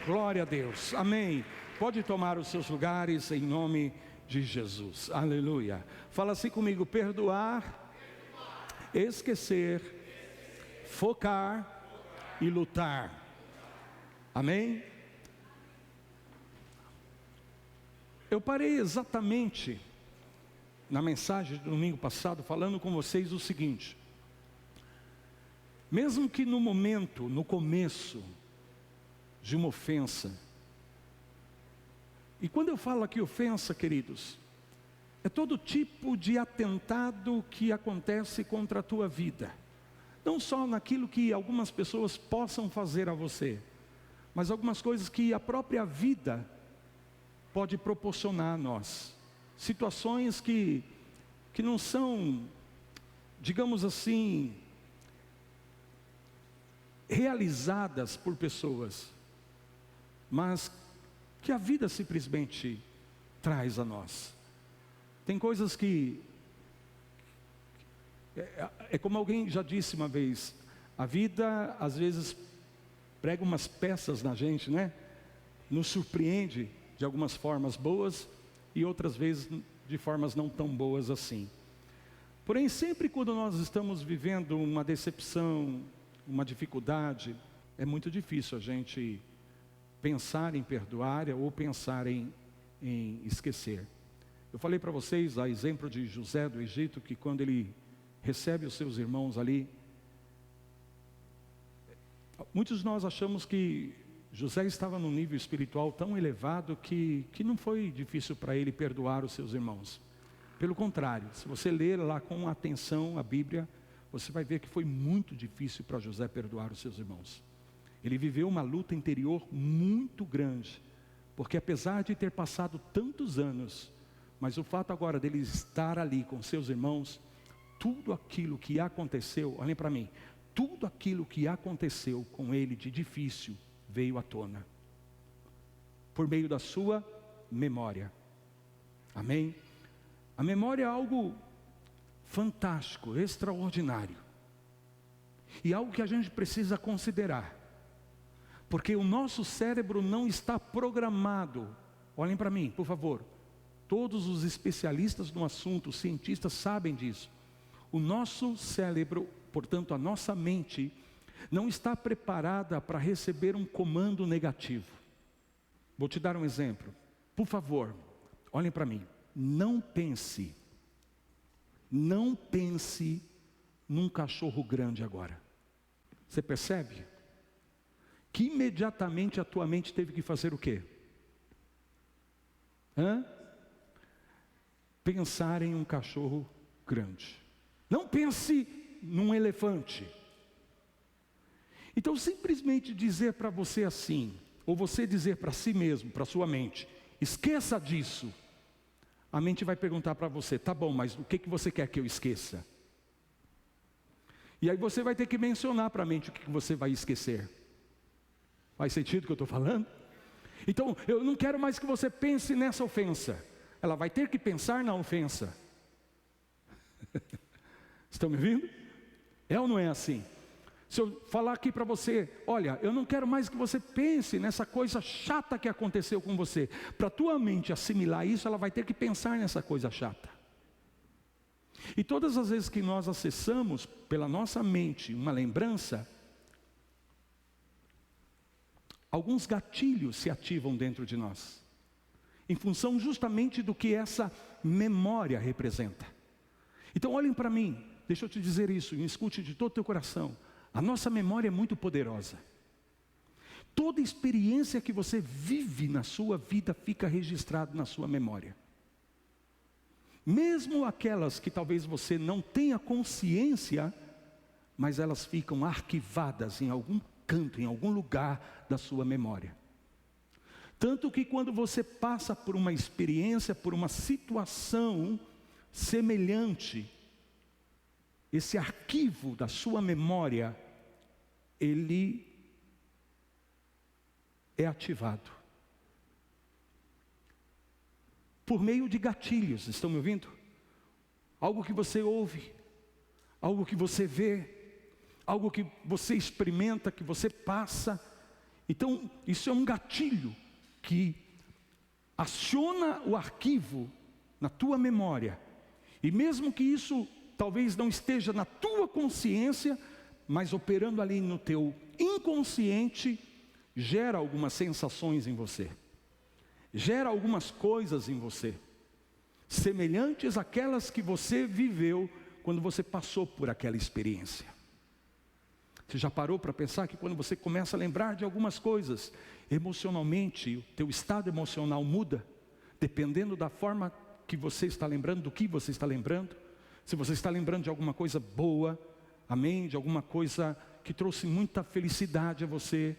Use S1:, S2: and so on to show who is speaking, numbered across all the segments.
S1: Glória a Deus, amém. Pode tomar os seus lugares em nome de Jesus, aleluia. Fala assim comigo: perdoar, esquecer, focar e lutar, amém. Eu parei exatamente na mensagem do domingo passado falando com vocês o seguinte: mesmo que no momento, no começo de uma ofensa, e quando eu falo aqui ofensa, queridos, é todo tipo de atentado que acontece contra a tua vida, não só naquilo que algumas pessoas possam fazer a você, mas algumas coisas que a própria vida pode proporcionar a nós, situações que não são, digamos assim, realizadas por pessoas, mas que a vida simplesmente traz a nós. Tem coisas que é como alguém já disse uma vez: a vida às vezes prega umas peças na gente, né? Nos surpreende de algumas formas boas e outras vezes de formas não tão boas assim. Porém, sempre quando nós estamos vivendo uma decepção, uma dificuldade, é muito difícil a gente pensar em perdoar ou pensar em esquecer. Eu falei para vocês, a exemplo de José do Egito, que quando ele recebe os seus irmãos ali, muitos de nós achamos que José estava num nível espiritual tão elevado que não foi difícil para ele perdoar os seus irmãos. Pelo contrário, se você ler lá com atenção a Bíblia, você vai ver que foi muito difícil para José perdoar os seus irmãos. Ele viveu uma luta interior muito grande, porque apesar de ter passado tantos anos, mas o fato agora dele estar ali com seus irmãos, tudo aquilo que aconteceu, olhem para mim, tudo aquilo que aconteceu com ele de difícil veio à tona, por meio da sua memória, amém? A memória é algo fantástico, extraordinário, e algo que a gente precisa considerar, porque o nosso cérebro não está programado. Olhem para mim, por favor. Todos os especialistas no assunto, os cientistas sabem disso. O nosso cérebro, portanto a nossa mente, não está preparada para receber um comando negativo. Vou te dar um exemplo. Por favor, olhem para mim. Não pense num cachorro grande agora. Você percebe? Que imediatamente a tua mente teve que fazer o quê? Pensar em um cachorro grande. Não pense num elefante. Então simplesmente dizer para você assim, ou você dizer para si mesmo, para sua mente, esqueça disso. A mente vai perguntar para você: tá bom, mas o que você quer que eu esqueça? E aí você vai ter que mencionar para a mente o que você vai esquecer. Faz sentido o que eu estou falando? Então, eu não quero mais que você pense nessa ofensa. Ela vai ter que pensar na ofensa. Estão me ouvindo? É ou não é assim? Se eu falar aqui para você: olha, eu não quero mais que você pense nessa coisa chata que aconteceu com você. Para a tua mente assimilar isso, ela vai ter que pensar nessa coisa chata. E todas as vezes que nós acessamos pela nossa mente uma lembrança, alguns gatilhos se ativam dentro de nós, em função justamente do que essa memória representa. Então olhem para mim, deixa eu te dizer isso, e escute de todo o teu coração. A nossa memória é muito poderosa. Toda experiência que você vive na sua vida fica registrada na sua memória. Mesmo aquelas que talvez você não tenha consciência, mas elas ficam arquivadas em algum canto, em algum lugar da sua memória. Tanto que quando você passa por uma experiência, por uma situação semelhante, esse arquivo da sua memória, ele é ativado por meio de gatilhos. Estão me ouvindo? Algo que você ouve, algo que você vê, algo que você experimenta, que você passa, Então, isso é um gatilho que aciona o arquivo na tua memória. E mesmo que isso talvez não esteja na tua consciência, mas operando ali no teu inconsciente, gera algumas sensações em você. Gera algumas coisas em você, semelhantes àquelas que você viveu quando você passou por aquela experiência. Você já parou para pensar que quando você começa a lembrar de algumas coisas, emocionalmente, o teu estado emocional muda, dependendo da forma que você está lembrando, do que você está lembrando? Se você está lembrando de alguma coisa boa, amém? De alguma coisa que trouxe muita felicidade a você,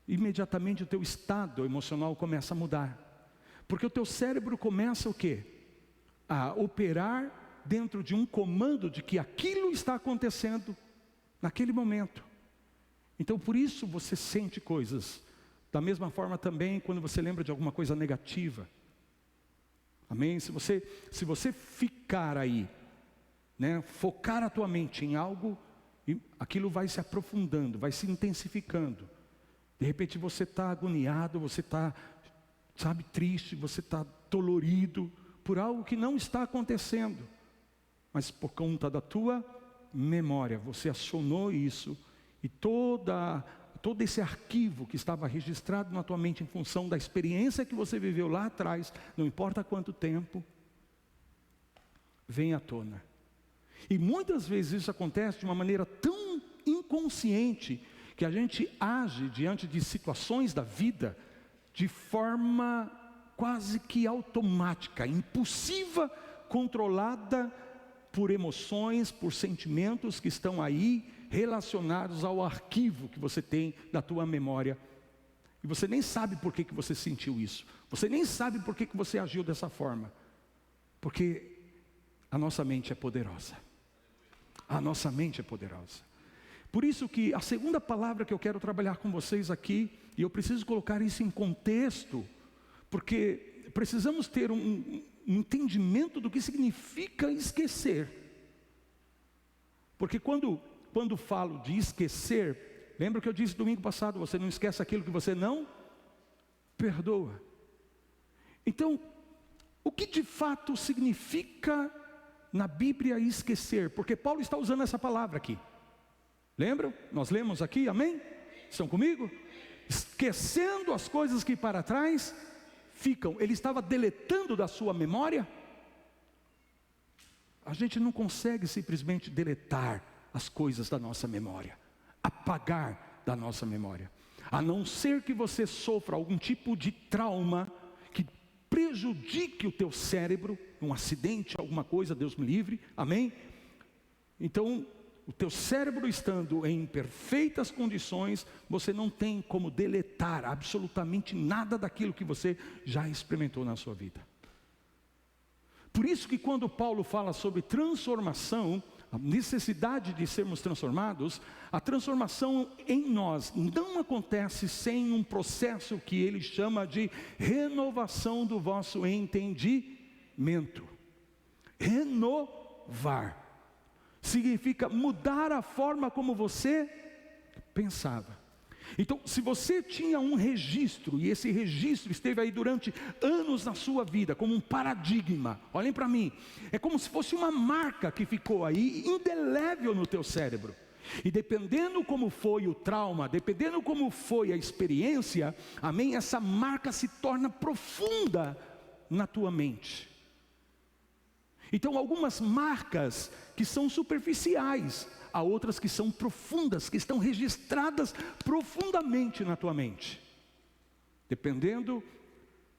S1: imediatamente o teu estado emocional começa a mudar. Porque o teu cérebro começa o quê? A operar dentro de um comando de que aquilo está acontecendo naquele momento. Então por isso você sente coisas. Da mesma forma também quando você lembra de alguma coisa negativa. Amém? Se você ficar aí, né, focar a tua mente em algo, aquilo vai se aprofundando, vai se intensificando. De repente você está agoniado, você está, triste, você está dolorido por algo que não está acontecendo. Mas por conta da tua memória, você acionou isso e todo esse arquivo que estava registrado na tua mente em função da experiência que você viveu lá atrás, não importa quanto tempo, vem à tona. E muitas vezes isso acontece de uma maneira tão inconsciente que a gente age diante de situações da vida de forma quase que automática, impulsiva, controlada por emoções, por sentimentos que estão aí relacionados ao arquivo que você tem da tua memória. E você nem sabe por que você sentiu isso. Você nem sabe por que você agiu dessa forma. Porque a nossa mente é poderosa. A nossa mente é poderosa. Por isso que a segunda palavra que eu quero trabalhar com vocês aqui, e eu preciso colocar isso em contexto, porque precisamos ter um entendimento do que significa esquecer. Porque quando falo de esquecer, lembra que eu disse domingo passado, você não esquece aquilo que você não perdoa. Então, o que de fato significa na Bíblia esquecer? Porque Paulo está usando essa palavra aqui. Lembram? Nós lemos aqui, amém? Estão comigo? Esquecendo as coisas que para trás ficam. Ele estava deletando da sua memória? A gente não consegue simplesmente deletar as coisas da nossa memória, apagar da nossa memória, a não ser que você sofra algum tipo de trauma que prejudique o teu cérebro, um acidente, alguma coisa, Deus me livre, amém? Então, o teu cérebro estando em perfeitas condições, você não tem como deletar absolutamente nada daquilo que você já experimentou na sua vida. Por isso que quando Paulo fala sobre transformação, a necessidade de sermos transformados, a transformação em nós não acontece sem um processo que ele chama de renovação do vosso entendimento. Renovar significa mudar a forma como você pensava. Então, se você tinha um registro, e esse registro esteve aí durante anos na sua vida, como um paradigma, olhem para mim, é como se fosse uma marca que ficou aí, indelével no teu cérebro. E dependendo como foi o trauma, dependendo como foi a experiência, amém, essa marca se torna profunda na tua mente. Então algumas marcas que são superficiais, há outras que são profundas, que estão registradas profundamente na tua mente. Dependendo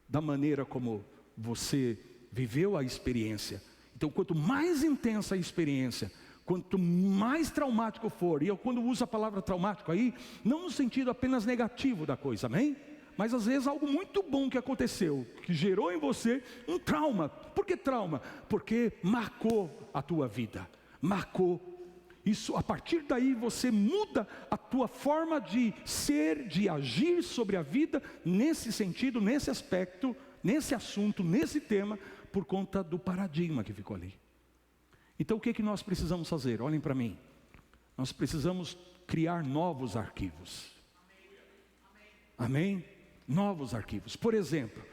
S1: da maneira como você viveu a experiência. Então quanto mais intensa a experiência, quanto mais traumático for, e eu quando uso a palavra traumático aí, não no sentido apenas negativo da coisa, amém? Mas às vezes algo muito bom que aconteceu, que gerou em você um trauma. Por que trauma? Porque marcou a tua vida, marcou. Isso, a partir daí você muda a tua forma de ser, de agir sobre a vida, nesse sentido, nesse aspecto, nesse assunto, nesse tema, por conta do paradigma que ficou ali. Então o que nós precisamos fazer? Olhem para mim. Nós precisamos criar novos arquivos. Amém? Novos arquivos. Por exemplo,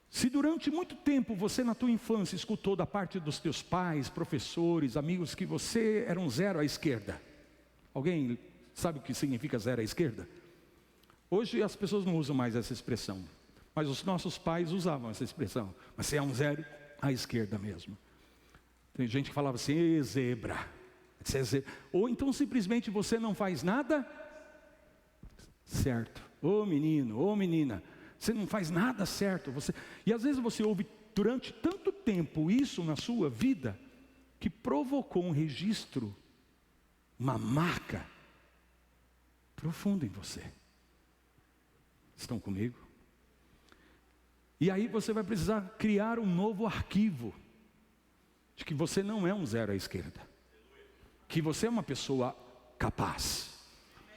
S1: se durante muito tempo você na tua infância escutou da parte dos teus pais, professores, amigos, que você era um zero à esquerda. Alguém sabe o que significa zero à esquerda? Hoje as pessoas não usam mais essa expressão, mas os nossos pais usavam essa expressão. Mas você é um zero à esquerda mesmo. Tem gente que falava assim, zebra. Ou então simplesmente você não faz nada certo. Ô menino, ô menina, você não faz nada certo. E às vezes você ouve durante tanto tempo isso na sua vida, que provocou um registro, uma marca profunda em você. Estão comigo? E aí você vai precisar criar um novo arquivo, de que você não é um zero à esquerda, que você é uma pessoa capaz,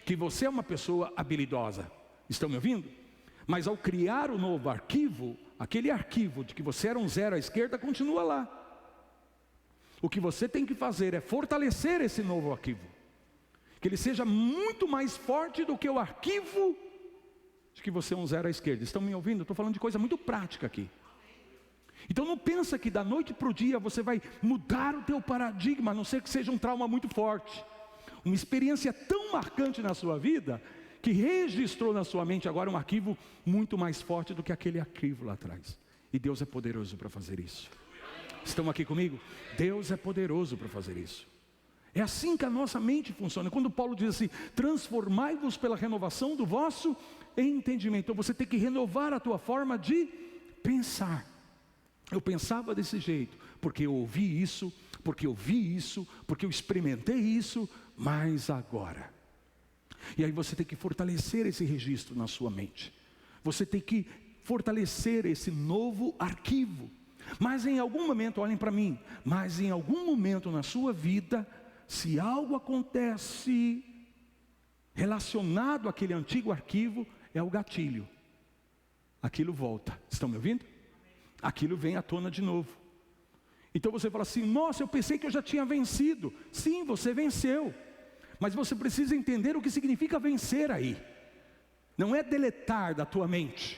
S1: que você é uma pessoa habilidosa. Estão me ouvindo? Mas ao criar o novo arquivo, aquele arquivo de que você era um zero à esquerda continua lá. O que você tem que fazer é fortalecer esse novo arquivo, que ele seja muito mais forte do que o arquivo de que você é um zero à esquerda. Estão me ouvindo? Eu estou falando de coisa muito prática aqui. Então não pensa que da noite para o dia você vai mudar o teu paradigma, a não ser que seja um trauma muito forte, uma experiência tão marcante na sua vida, que registrou na sua mente agora um arquivo muito mais forte do que aquele arquivo lá atrás. E Deus é poderoso para fazer isso. Estão aqui comigo? Deus é poderoso para fazer isso. É assim que a nossa mente funciona. Quando Paulo diz assim, transformai-vos pela renovação do vosso entendimento. Então você tem que renovar a tua forma de pensar. Eu pensava desse jeito, porque eu ouvi isso, porque eu vi isso, porque eu experimentei isso, mas agora. E aí você tem que fortalecer esse registro na sua mente. Você tem que fortalecer esse novo arquivo. Mas em algum momento, olhem para mim, mas em algum momento na sua vida, se algo acontece relacionado àquele antigo arquivo, é o gatilho. Aquilo volta. Estão me ouvindo? Aquilo vem à tona de novo. Então você fala assim, nossa, eu pensei que eu já tinha vencido. Sim, você venceu. Mas você precisa entender o que significa vencer aí. Não é deletar da tua mente,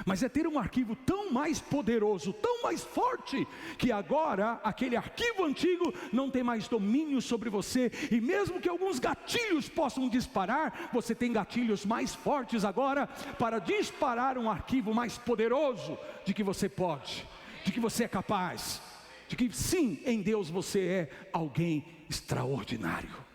S1: mas é ter um arquivo tão mais poderoso, tão mais forte, que agora aquele arquivo antigo não tem mais domínio sobre você. E mesmo que alguns gatilhos possam disparar, você tem gatilhos mais fortes agora para disparar um arquivo mais poderoso, de que você pode, de que você é capaz, de que sim, em Deus você é alguém extraordinário.